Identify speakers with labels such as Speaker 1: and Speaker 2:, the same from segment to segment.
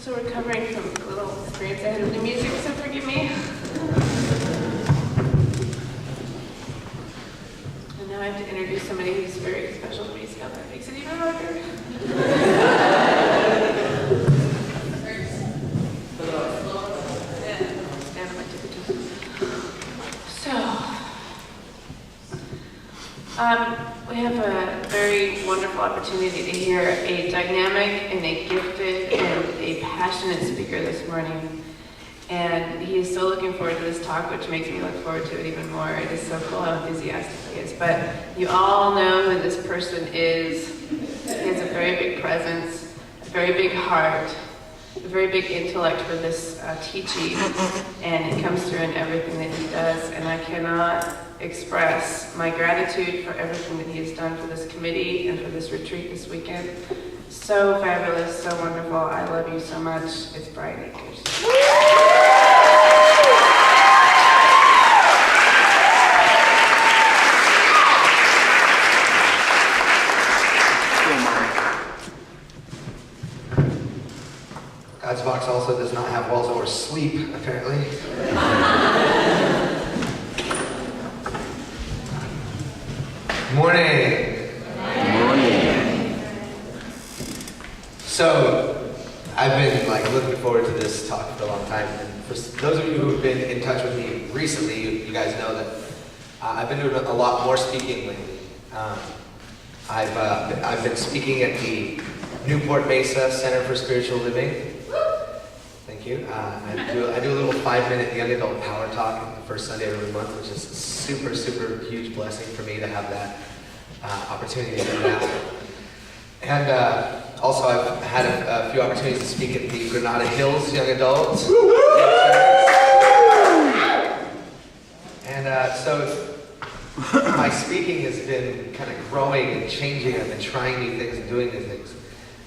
Speaker 1: still recovering from a little experience I had with the music, so forgive me. And now I have to introduce somebody who's very special to me, so that makes it even harder. Stand on my tippy toes. We have a very wonderful opportunity to hear a dynamic and a gifted and a passionate speaker this morning. And he is so looking forward to this talk, which makes me look forward to it even more. It is so cool how enthusiastic he is. But you all know who this person is. He has a very big presence, a very big heart, a very big intellect for this teaching, and it comes through in everything that he does. And I cannot express my gratitude for everything that he has done for this committee and for this retreat this weekend. So fabulous, so wonderful. I love you so much. It's Brian Akers.
Speaker 2: God's box also does not have walls or sleep, apparently. Morning.
Speaker 3: Morning.
Speaker 2: So, I've been looking forward to this talk for a long time, and for those of you who have been in touch with me recently, you guys know that I've been doing a lot more speaking lately. I've been speaking at the Newport Mesa Center for Spiritual Living. Thank you. I do a little 5-minute young adult power talk the first Sunday of every month, which is a super, super huge blessing for me to have that opportunity to do that. And also I've had a few opportunities to speak at the Granada Hills Young Adults. And so my speaking has been kind of growing and changing. I've been trying new things and doing new things.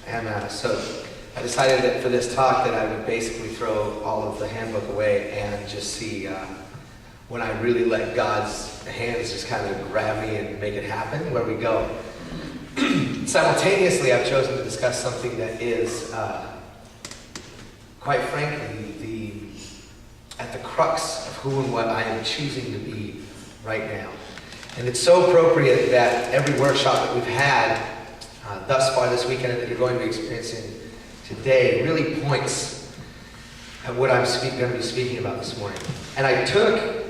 Speaker 2: And so I decided that for this talk that I would basically throw all of the handbook away and just see when I really let God's hands just kind of grab me and make it happen, where we go. Simultaneously, I've chosen to discuss something that is, quite frankly, at the crux of who and what I am choosing to be right now. And it's so appropriate that every workshop that we've had thus far this weekend and that you're going to be experiencing today really points at what I'm going to be speaking about this morning. And I took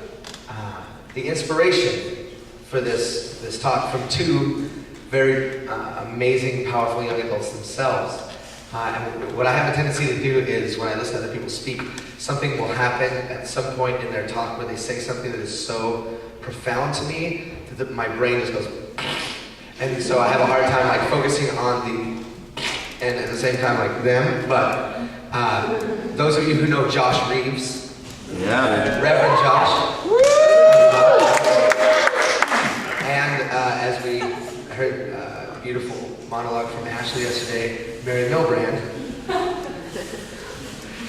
Speaker 2: the inspiration for this talk from two very amazing, powerful young adults themselves. And what I have a tendency to do is when I listen to other people speak, something will happen at some point in their talk where they say something that is so profound to me that my brain just goes, and so I have a hard time focusing on the, and at the same time them. But those of you who know Josh Reeves, Reverend Josh, and as we heard a beautiful monologue from Ashley yesterday, Mary Milbrand.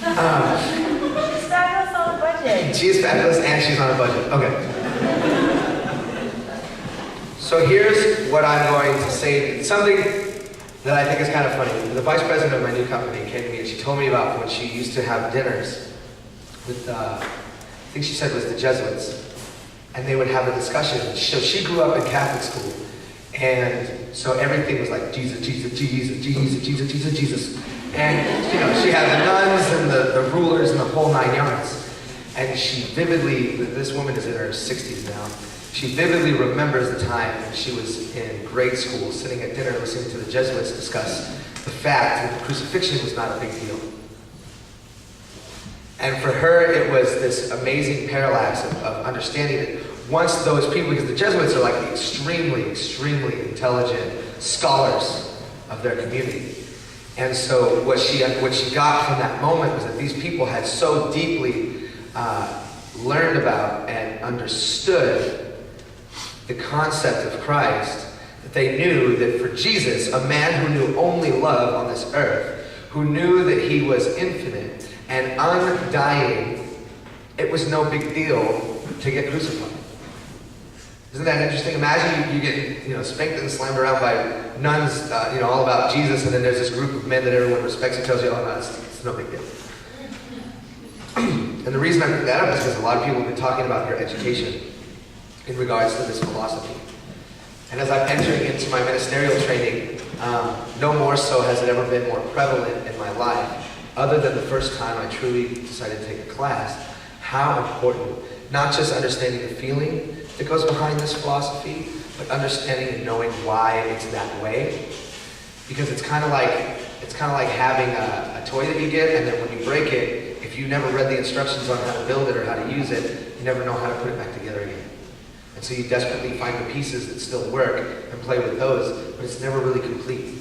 Speaker 4: She's fabulous on a budget.
Speaker 2: She is fabulous and she's on a budget. Okay. So here's what I'm going to say. It's something that I think is kind of funny. The vice president of my new company came to me and she told me about when she used to have dinners with, I think she said it was the Jesuits. And they would have a discussion. So she grew up in Catholic school. And so everything was like Jesus, Jesus, Jesus, Jesus, Jesus, Jesus, Jesus. And she had the nuns and the rulers and the whole 9 yards. And she vividly, this woman is in her 60s now, she vividly remembers the time when she was in grade school, sitting at dinner listening to the Jesuits discuss the fact that the crucifixion was not a big deal. And for her, it was this amazing parallax of understanding that once those people, because the Jesuits are the extremely, extremely intelligent scholars of their community. And so what she got from that moment was that these people had so deeply learned about and understood the concept of Christ that they knew that for Jesus, a man who knew only love on this earth, who knew that he was infinite and undying, it was no big deal to get crucified. Isn't that interesting? Imagine you get, spanked and slammed around by nuns, all about Jesus, and then there's this group of men that everyone respects and tells you, oh no, it's It's no big deal. And the reason I bring that up is because a lot of people have been talking about your education in regards to this philosophy. And as I'm entering into my ministerial training, no more so has it ever been more prevalent in my life, other than the first time I truly decided to take a class, how important, not just understanding the feeling that goes behind this philosophy, but understanding and knowing why it's that way. Because it's kind of like having a toy that you get, and then when you break it, if you never read the instructions on how to build it or how to use it, you never know how to put it back together again. And so you desperately find the pieces that still work and play with those, but it's never really complete.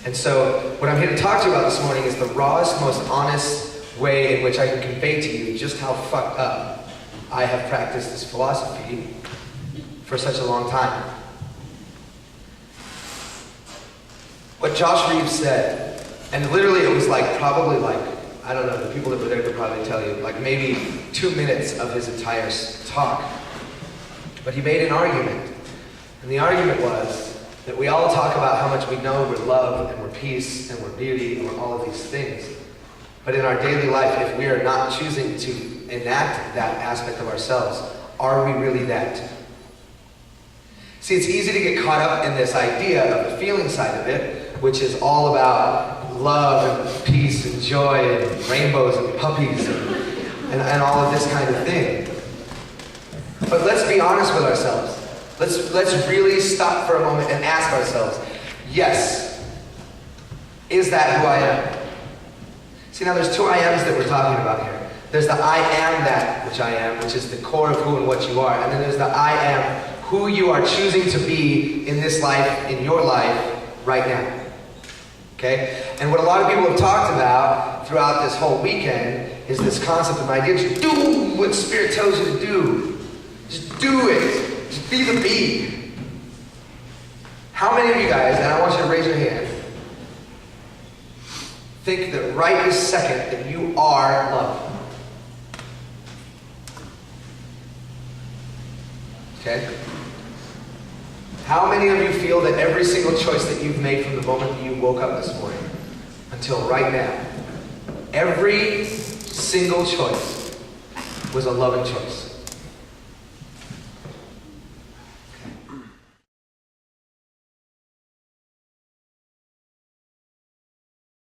Speaker 2: And so what I'm here to talk to you about this morning is the rawest, most honest way in which I can convey to you just how fucked up I have practiced this philosophy for such a long time. What Josh Reeves said, and literally it was probably I don't know, the people that were there could probably tell you, maybe 2 minutes of his entire talk. But he made an argument, and the argument was that we all talk about how much we know we're love, and we're peace, and we're beauty, and we're all of these things. But in our daily life, if we are not choosing to enact that aspect of ourselves, are we really that? See, it's easy to get caught up in this idea of the feeling side of it, which is all about love and peace and joy and rainbows and puppies and all of this kind of thing. But let's be honest with ourselves. Let's really stop for a moment and ask ourselves, yes, is that who I am? See, now there's 2 I ams that we're talking about here. There's the I am that which I am, which is the core of who and what you are. And then there's the I am who you are choosing to be in this life, in your life, right now. Okay? And what a lot of people have talked about throughout this whole weekend is this concept of idea. Just do what Spirit tells you to do. Just do it. Just be the bee. How many of you guys, and I want you to raise your hand, think that right this second that you are love? Okay? How many of you feel that every single choice that you've made from the moment that you woke up this morning until right now, every single choice was a loving choice?